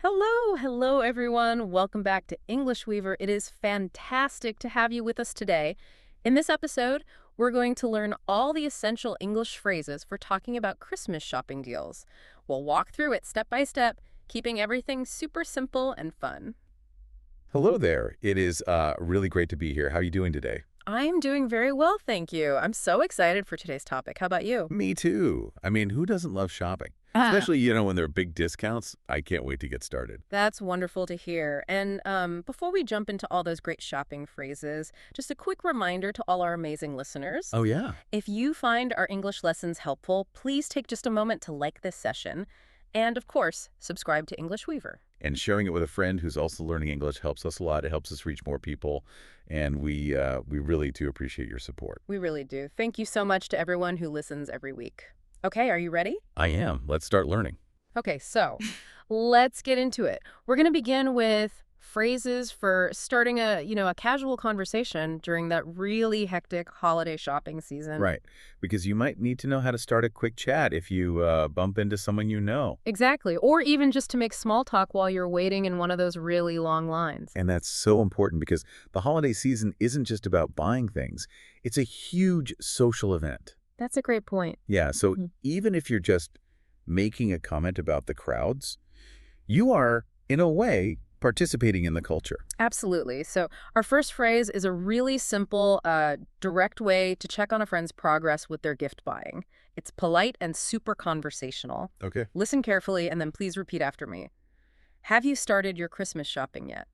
Hello everyone. Welcome back to English Weaver. It is fantastic to have you with us today. In this episode, we're going to learn all the essential English phrases for talking about Christmas shopping deals. We'll walk through it step by step, keeping everything super simple and fun. Hello there. It is really great to be here. How are you doing today? I'm doing very well, thank you. I'm so excited for today's topic. How about you? Me too. I mean, who doesn't love shopping? Ah, Especially, when there are big discounts. I can't wait to get started. That's wonderful to hear. And before we jump into all those great shopping phrases, just a quick reminder to all our amazing listeners. Oh, yeah. If you find our English lessons helpful, please take just a moment to like this session. And of course, subscribe to English Weaver. And sharing it with a friend who's also learning English helps us a lot. It helps us reach more people. And we really do appreciate your support. We really do. Thank you so much to everyone who listens every week. Okay, are you ready? I am. Let's start learning. Okay, so let's get into it. We're going to begin with phrases for starting a casual conversation during that really hectic holiday shopping season. Right. Because you might need to know how to start a quick chat if you bump into someone you know. Exactly. Or even just to make small talk while you're waiting in one of those really long lines. And that's so important because the holiday season isn't just about buying things. It's a huge social event. That's a great point. Yeah, so Mhm. even if you're just making a comment about the crowds, you are, in a way, participating in the culture. Absolutely. So our first phrase is a really simple, direct way to check on a friend's progress with their gift buying. It's polite and super conversational. Okay. Listen carefully and then please repeat after me. Have you started your Christmas shopping yet?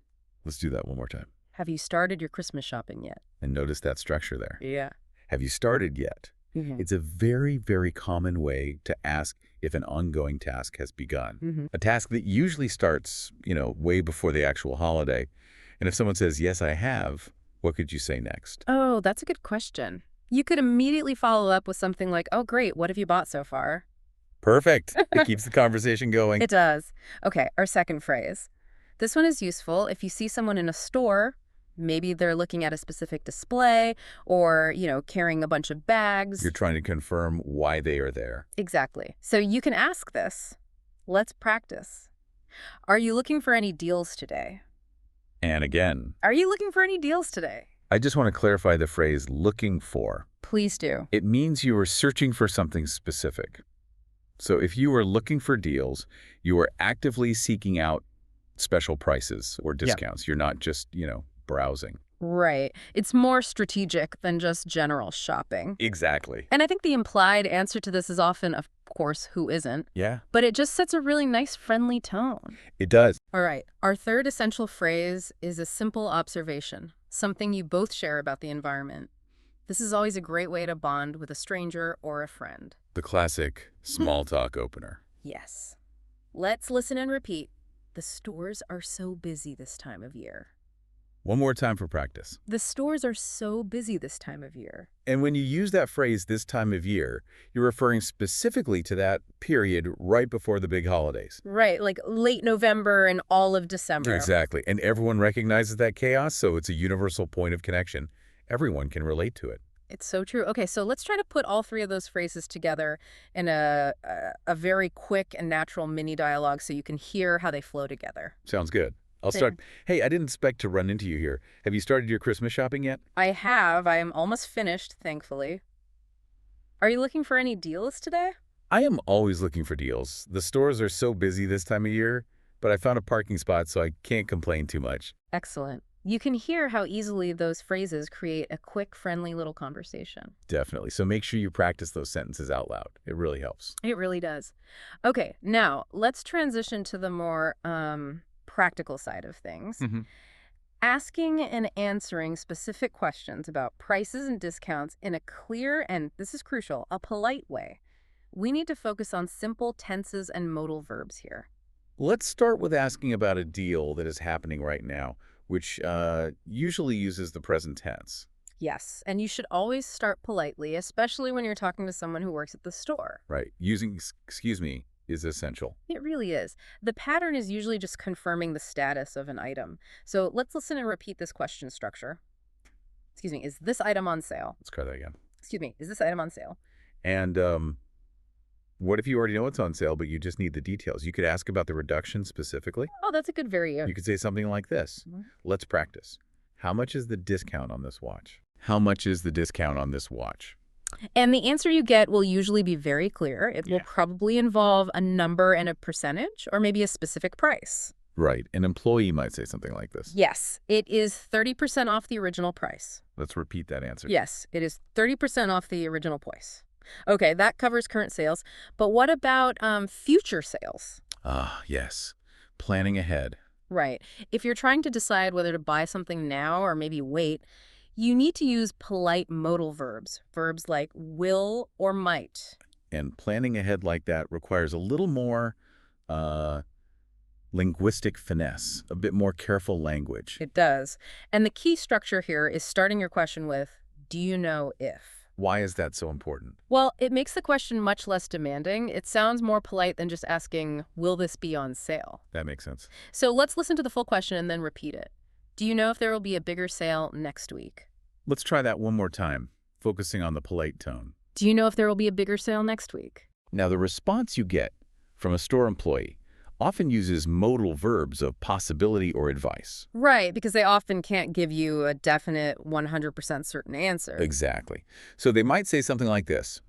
Let's do that one more time. Have you started your Christmas shopping yet? And notice that structure there. Yeah. Have you started yet? Hmm. It's a very, very common way to ask if an ongoing task has begun. A task that usually starts, way before the actual holiday. And if someone says, yes, I have, what could you say next? Oh, that's a good question. You could immediately follow up with something like, oh, great, what have you bought so far? Perfect. It keeps the conversation going. It does. Okay, our second phrase. This one is useful if you see someone in a store. Maybe they're looking at a specific display or, carrying a bunch of bags. You're trying to confirm why they are there. Exactly. So you can ask this. Let's practice. Are you looking for any deals today? And again, Are you looking for any deals today? I just want to clarify the phrase looking for. Please do. It means you are searching for something specific. So if you are looking for deals, you are actively seeking out special prices or discounts. You're not just, browsing. Right. It's more strategic than just general shopping. Exactly. And I think the implied answer to this is often, of course, who isn't? Yeah, But it just sets a really nice, friendly tone. it does. All right. Our third essential phrase is a simple observation, something you both share about the environment. This is always a great way to bond with a stranger or a friend. The classic small talk opener. Yes. Let's listen and repeat. The stores are so busy this time of year. One more time for practice. The stores are so busy this time of year. And when you use that phrase this time of year, you're referring specifically to that period right before the big holidays. Right, like late November and all of December. Exactly. And everyone recognizes that chaos, so it's a universal point of connection. Everyone can relate to it. It's so true. Okay, so let's try to put all three of those phrases together in a very quick and natural mini dialogue so you can hear how they flow together. Sounds good. I'll Yeah. start. Hey, I didn't expect to run into you here. Have you started your Christmas shopping yet? I have. I am almost finished, thankfully. Are you looking for any deals today? I am always looking for deals. The stores are so busy this time of year, but I found a parking spot, so I can't complain too much. Excellent. You can hear how easily those phrases create a quick, friendly little conversation. Definitely. So make sure you practice those sentences out loud. It really helps. It really does. Okay, now let's transition to the more practical side of things. Mhm. Asking and answering specific questions about prices and discounts in a clear and, this is crucial, a polite way. We need to focus on simple tenses and modal verbs here. Let's start with asking about a deal that is happening right now, which usually uses the present tense. Yes, and you should always start politely, especially when you're talking to someone who works at the store. Right. Using excuse me is essential. It really is. The pattern is usually just confirming the status of an item. So let's listen and repeat this question structure. Excuse me, is this item on sale? Let's try that again. Excuse me, is this item on sale? And What if you already know it's on sale, but you just need the details? You could ask about the reduction specifically. Oh, that's a good variant. You could say something like this. Mhm. Let's practice. How much is the discount on this watch? How much is the discount on this watch? And the answer you get will usually be very clear. It will Yeah. probably involve a number and a percentage, or maybe a specific price. Right. An employee might say something like this. Yes, it is 30% off the original price. Let's repeat that answer. Yes, it is 30% off the original price. Okay, that covers current sales. But what about future sales? Ah, yes. Planning ahead. Right. If you're trying to decide whether to buy something now or maybe wait, you need to use polite modal verbs, verbs like will or might. And planning ahead like that requires a little more linguistic finesse, a bit more careful language. It does. And the key structure here is starting your question with, do you know if? Why is that so important? Well, it makes the question much less demanding. It sounds more polite than just asking, will this be on sale? That makes sense. So let's listen to the full question and then repeat it. Do you know if there will be a bigger sale next week? Let's try that one more time, focusing on the polite tone. Do you know if there will be a bigger sale next week? Now, the response you get from a store employee often uses modal verbs of possibility or advice. Right, because they often can't give you a definite 100% certain answer. Exactly. So they might say something like this.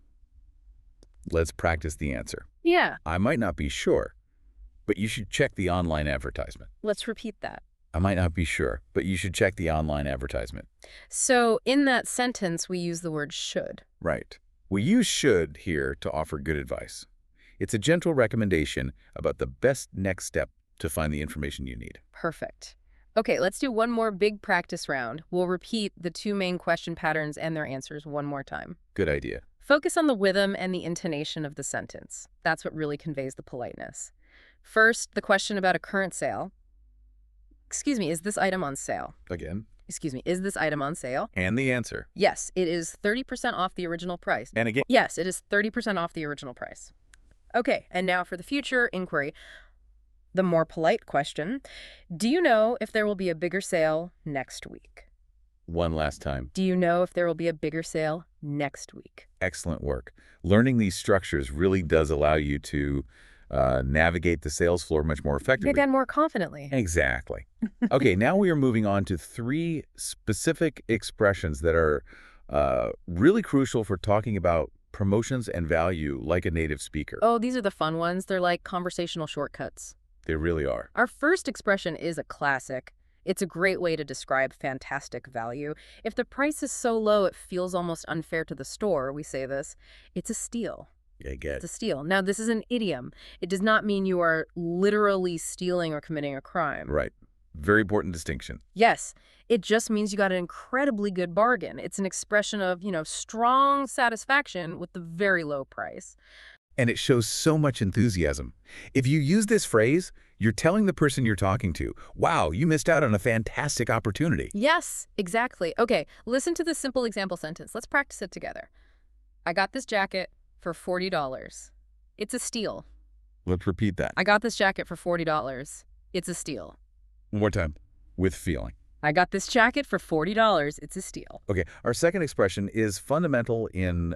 Let's practice the answer. Yeah, I might not be sure, but you should check the online advertisement. let's repeat that. I might not be sure, but you should check the online advertisement. So in that sentence, we use the word should. Right. We use should here to offer good advice. It's a gentle recommendation about the best next step to find the information you need. Perfect. Okay, let's do one more big practice round. We'll repeat the two main question patterns and their answers one more time. Good idea. Focus on the rhythm and the intonation of the sentence. That's what really conveys the politeness. First, the question about a current sale. Excuse me, is this item on sale? Again. Excuse me, is this item on sale? And the answer. Yes, it is 30% off the original price. And again. Yes, it is 30% off the original price. Okay, and now for the future inquiry. The more polite question. Do you know if there will be a bigger sale next week? One last time. Do you know if there will be a bigger sale next week? Excellent work. Learning these structures really does allow you to navigate the sales floor much more effectively. Again, more confidently. Exactly. Okay, now we are moving on to 3 specific expressions that are really crucial for talking about promotions and value like a native speaker. Oh, these are the fun ones. They're like conversational shortcuts. They really are. Our first expression is a classic. It's a great way to describe fantastic value. If the price is so low it feels almost unfair to the store, we say this, it's a steal. I get It's a steal. Now, this is an idiom. It does not mean you are literally stealing or committing a crime. Right. Very important distinction. Yes, it just means you got an incredibly good bargain. It's an expression of, strong satisfaction with the very low price. And it shows so much enthusiasm. If you use this phrase, you're telling the person you're talking to, wow, you missed out on a fantastic opportunity. Yes, exactly. Okay, listen to this simple example sentence. Let's practice it together. I got this jacket for $40. It's a steal. Let's repeat that. I got this jacket for $40. It's a steal. One more time. With feeling. I got this jacket for $40. It's a steal. Okay, our second expression is fundamental in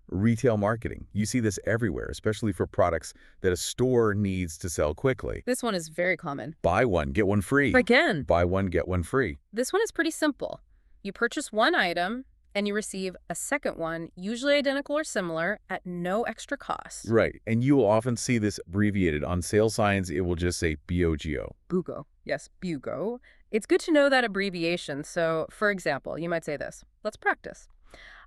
retail marketing. You see this everywhere, especially for products that a store needs to sell quickly. This one is very common. Buy one, get one free. Again, Buy one, get one free. this one is pretty simple. You purchase one item and you receive a second one, usually identical or similar, at no extra cost. Right, and you will often see this abbreviated. On sale signs, it will just say BOGO. BUGO. Yes, BUGO. It's good to know that abbreviation. So, for example, you might say this. Let's practice.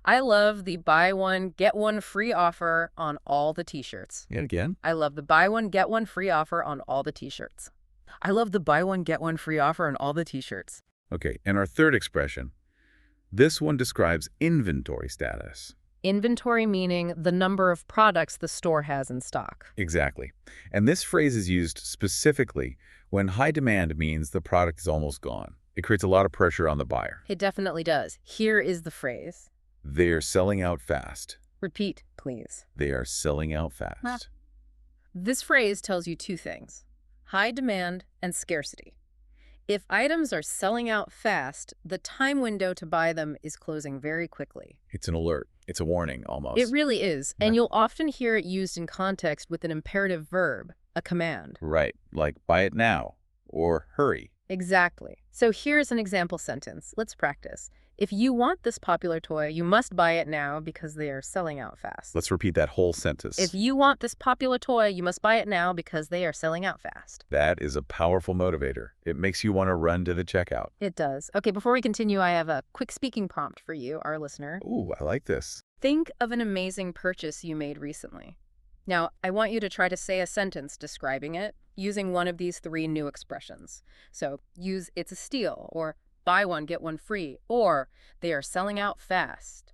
I love the buy one, get one free offer on all the t-shirts. And again, I love the buy one, get one free offer on all the t-shirts. I love the buy one, get one free offer on all the t-shirts. okay, and our third expression, this one describes inventory status. Inventory meaning the number of products the store has in stock. Exactly. And this phrase is used specifically when high demand means the product is almost gone. It creates a lot of pressure on the buyer. It definitely does. Here is the phrase. They're selling out fast. Repeat, please. They are selling out fast. This phrase tells you two things: high demand and scarcity. If items are selling out fast, the time window to buy them is closing very quickly. It's an alert. It's a warning, It almost. really is, and you'll often hear it used in context with an imperative verb, a command. Right, like buy it now, or hurry. Exactly. So here's an example sentence. Let's practice. If you want this popular toy, you must buy it now because they are selling out fast. Let's repeat that whole sentence. If you want this popular toy, you must buy it now because they are selling out fast. That is a powerful motivator. It makes you want to run to the checkout. It does. Okay, before we continue, I have a quick speaking prompt for you, our listener. Ooh, I like this. Think of an amazing purchase you made recently. Now, I want you to try to say a sentence describing it using one of these 3 new expressions. So use it's a steal, or buy one, get one free, or they are selling out fast.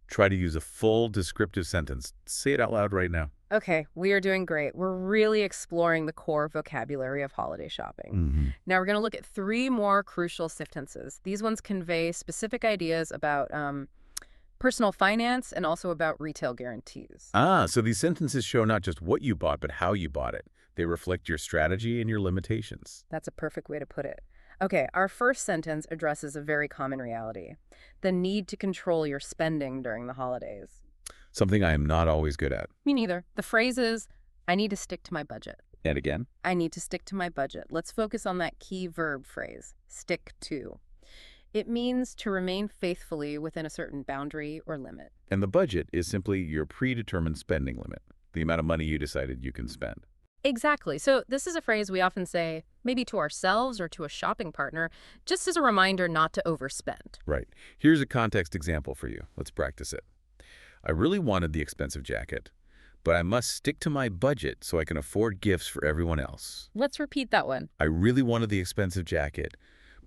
Try to use a full descriptive sentence. Say it out loud right now. Okay, we are doing great. We're really exploring the core vocabulary of holiday shopping. Now we're going to look at 3 more crucial sentences. These ones convey specific ideas about personal finance and also about retail guarantees. So these sentences show not just what you bought, but how you bought it. They reflect your strategy and your limitations. That's a perfect way to put it. Okay, our first sentence addresses a very common reality: the need to control your spending during the holidays. Something I am not always good at. Me neither. The phrase is, I need to stick to my budget. And again, I need to stick to my budget. Let's focus on that key verb phrase, stick to. It means to remain faithfully within a certain boundary or limit. and the budget is simply your predetermined spending limit, the amount of money you decided you can spend. Exactly. So this is a phrase we often say, maybe to ourselves or to a shopping partner, just as a reminder not to overspend. Right. Here's a context example for you. Let's practice it. I really wanted the expensive jacket, but I must stick to my budget so I can afford gifts for everyone else. Let's repeat that one. I really wanted the expensive jacket,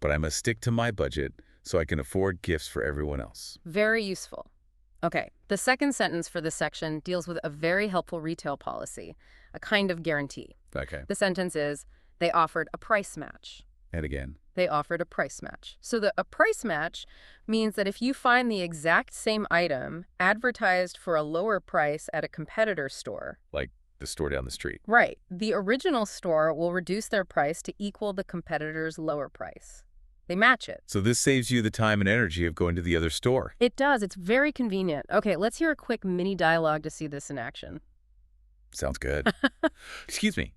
but I must stick to my budget so I can afford gifts for everyone else. Very useful. Okay, the second sentence for this section deals with a very helpful retail policy, a kind of guarantee. Okay. The sentence is, they offered a price match. And again, They offered a price match. So a price match means that if you find the exact same item advertised for a lower price at a competitor store, like the store down the street. right, the original store will reduce their price to equal the competitor's lower price. They match it. So this saves you the time and energy of going to the other store. It does. It's very convenient. Okay, let's hear a quick mini dialogue to see this in action. Sounds good. Excuse me.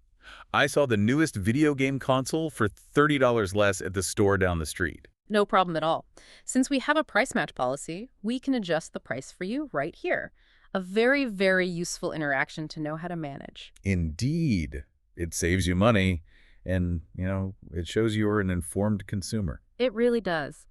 I saw the newest video game console for $30 less at the store down the street. No problem at all. Since we have a price match policy, we can adjust the price for you right here. A very, very useful interaction to know how to manage. Indeed. It saves you money, and, it shows you're an informed consumer. It really does.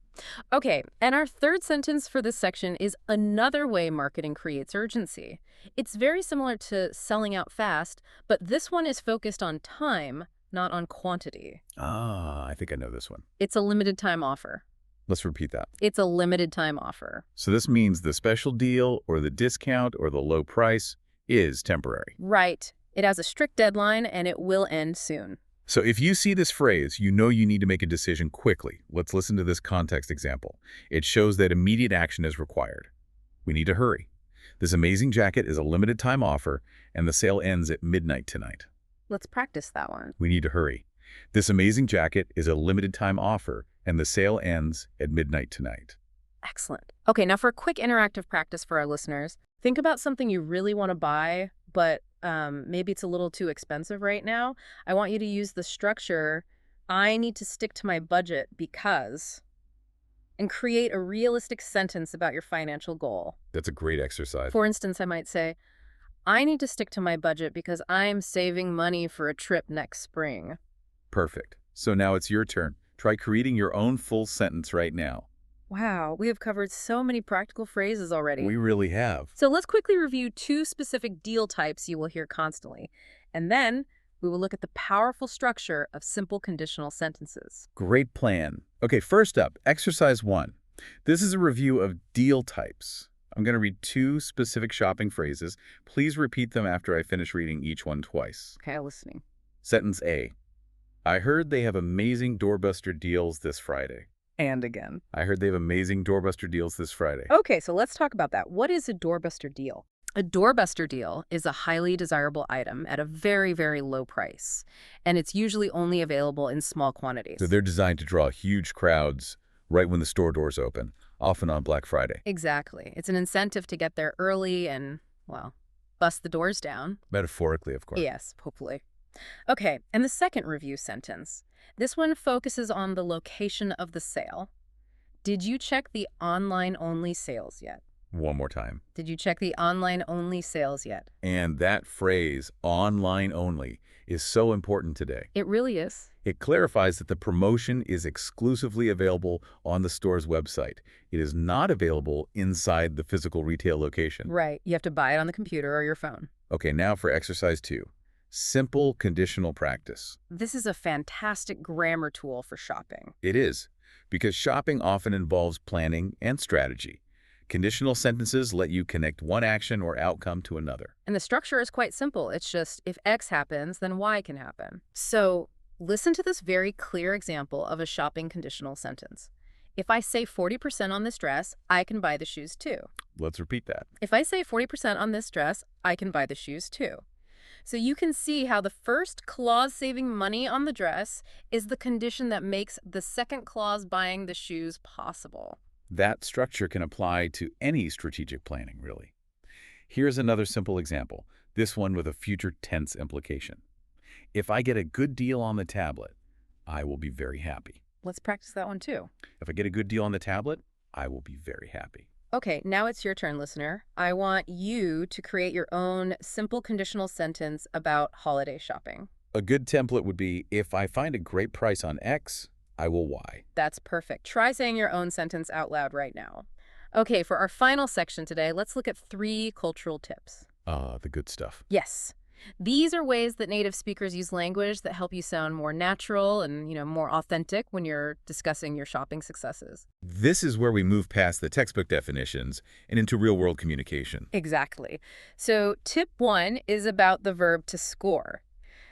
Okay, and our third sentence for this section is another way marketing creates urgency. It's very similar to selling out fast, but this one is focused on time, not on quantity. I think I know this one. It's a limited time offer. Let's repeat that. It's a limited time offer. So this means the special deal or the discount or the low price is temporary. Right. It has a strict deadline and it will end soon. So if you see this phrase, you know you need to make a decision quickly. Let's listen to this context example. It shows that immediate action is required. We need to hurry. This amazing jacket is a limited time offer, and the sale ends at midnight tonight. Let's practice that one. We need to hurry. This amazing jacket is a limited time offer, and the sale ends at midnight tonight. Excellent. Okay, now for a quick interactive practice for our listeners, think about something you really want to buy, but maybe it's a little too expensive right now. I want you to use the structure, I need to stick to my budget because, and create a realistic sentence about your financial goal. That's a great exercise. For instance, I might say, I need to stick to my budget because I'm saving money for a trip next spring. Perfect. So now it's your turn. Try creating your own full sentence right now. Wow, we have covered so many practical phrases already. We really have. So let's quickly review 2 specific deal types you will hear constantly. And then we will look at the powerful structure of simple conditional sentences. Great plan. Okay, first up, exercise 1. This is a review of deal types. I'm going to read 2 specific shopping phrases. Please repeat them after I finish reading each one twice. Okay, listening. Sentence A. I heard they have amazing doorbuster deals this Friday. And again. I heard they have amazing doorbuster deals this Friday. Okay, so let's talk about that. What is a doorbuster deal? A doorbuster deal is a highly desirable item at a very, very low price, and it's usually only available in small quantities. So they're designed to draw huge crowds right when the store doors open. often on Black Friday. Exactly. It's an incentive to get there early and, well, bust the doors down. Metaphorically, of course. Yes, hopefully. Okay, and the second review sentence. This one focuses on the location of the sale. Did you check the online-only sales yet? One more time. Did you check the online-only sales yet? And that phrase, online only, is so important today. It really is. It clarifies that the promotion is exclusively available on the store's website. It is not available inside the physical retail location. Right. You have to buy it on the computer or your phone. Okay, now for exercise 2. Simple conditional practice. This is a fantastic grammar tool for shopping. It is, because shopping often involves planning and strategy. Conditional sentences let you connect one action or outcome to another. And the structure is quite simple. It's just, if X happens, then Y can happen. So listen to this very clear example of a shopping conditional sentence. If I say 40% on this dress, I can buy the shoes too. Let's repeat that. If I say 40% on this dress, I can buy the shoes too. So you can see how the first clause saving money on the dress is the condition that makes the second clause buying the shoes possible. That structure can apply to any strategic planning, really. Here's another simple example, this one with a future tense implication. If I get a good deal on the tablet, I will be very happy. Let's practice that one too. If I get a good deal on the tablet, I will be very happy. Okay, now it's your turn, listener. I want you to create your own simple conditional sentence about holiday shopping. A good template would be, if I find a great price on X, I will Y. That's perfect. Try saying your own sentence out loud right now. Okay, for our final section today, let's look at 3 cultural tips. The good stuff. Yes. These are ways that native speakers use language that help you sound more natural and, more authentic when you're discussing your shopping successes. This is where we move past the textbook definitions and into real-world communication. Exactly. So tip 1 is about the verb to score.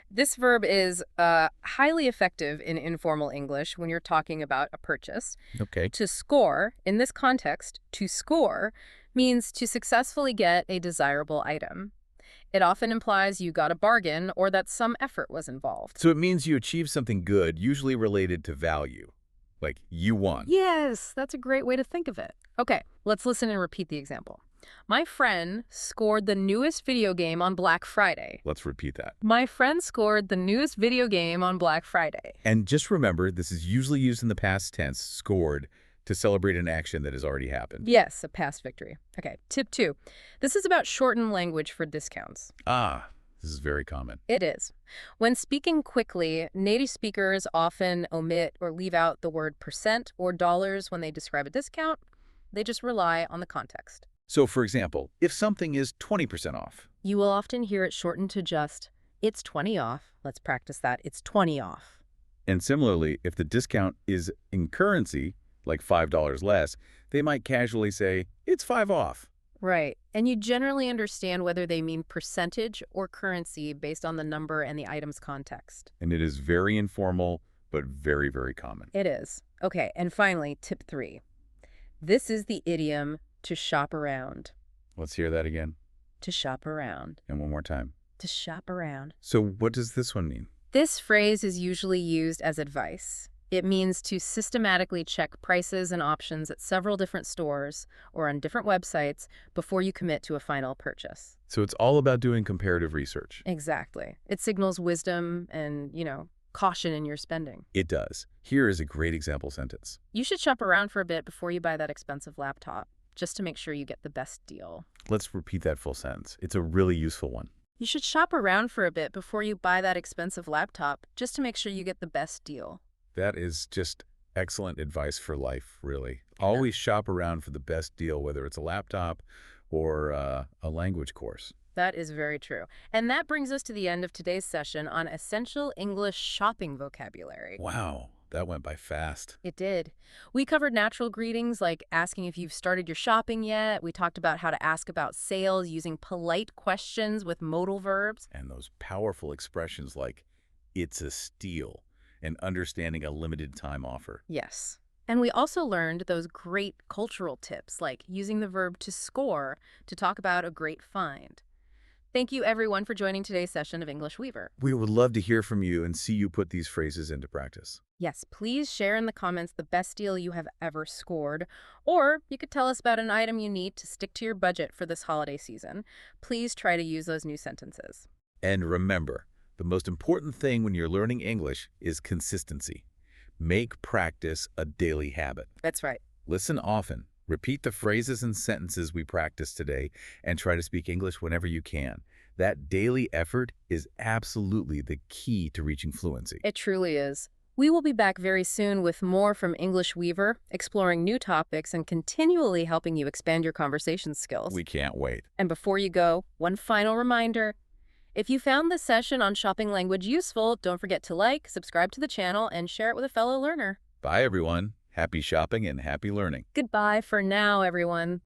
This verb is highly effective in informal English when you're talking about a purchase. Okay. To score, in this context, to score means to successfully get a desirable item. It often implies you got a bargain or that some effort was involved. So it means you achieved something good, usually related to value. Like, you won. Yes, that's a great way to think of it. Okay, let's listen and repeat the example. My friend scored the newest video game on Black Friday. Let's repeat that. My friend scored the newest video game on Black Friday. And just remember, this is usually used in the past tense, scored, to celebrate an action that has already happened. Yes, a past victory. Okay, tip 2. This is about shortened language for discounts. This is very common. It is. When speaking quickly, native speakers often omit or leave out the word percent or dollars when they describe a discount. They just rely on the context. So, for example, if something is 20% off. You will often hear it shortened to just, it's 20 off. Let's practice that. It's 20 off. And similarly, if the discount is in currency, like $5 less, they might casually say, it's 5 off. Right. And you generally understand whether they mean percentage or currency based on the number and the item's context. And it is very informal, but very, very common. It is. Okay, and finally, tip 3. This is the idiom to shop around. Let's hear that again. To shop around. And one more time. To shop around. So what does this one mean? This phrase is usually used as advice. It means to systematically check prices and options at several different stores or on different websites before you commit to a final purchase. So it's all about doing comparative research. Exactly. It signals wisdom and, caution in your spending. It does. Here is a great example sentence. You should shop around for a bit before you buy that expensive laptop, just to make sure you get the best deal. Let's repeat that full sentence. It's a really useful one. You should shop around for a bit before you buy that expensive laptop, just to make sure you get the best deal. That is just excellent advice for life, really. Always shop around for the best deal, whether it's a laptop or a language course. That is very true. And that brings us to the end of today's session on essential English shopping vocabulary. Wow, that went by fast. It did. We covered natural greetings like asking if you've started your shopping yet. We talked about how to ask about sales using polite questions with modal verbs. And those powerful expressions like, it's a steal, and understanding a limited time offer. Yes. And we also learned those great cultural tips like using the verb to score to talk about a great find. Thank you, everyone, for joining today's session of English Weaver. We would love to hear from you and see you put these phrases into practice. Yes, please share in the comments the best deal you have ever scored, or you could tell us about an item you need to stick to your budget for this holiday season. Please try to use those new sentences. And remember, the most important thing when you're learning English is consistency. Make practice a daily habit. That's right. Listen often, repeat the phrases and sentences we practiced today, and try to speak English whenever you can. That daily effort is absolutely the key to reaching fluency. It truly is. We will be back very soon with more from English Weaver, exploring new topics and continually helping you expand your conversation skills. We can't wait. And before you go, one final reminder. If you found this session on shopping language useful, don't forget to like, subscribe to the channel, and share it with a fellow learner. Bye, everyone. Happy shopping and happy learning. Goodbye for now, everyone.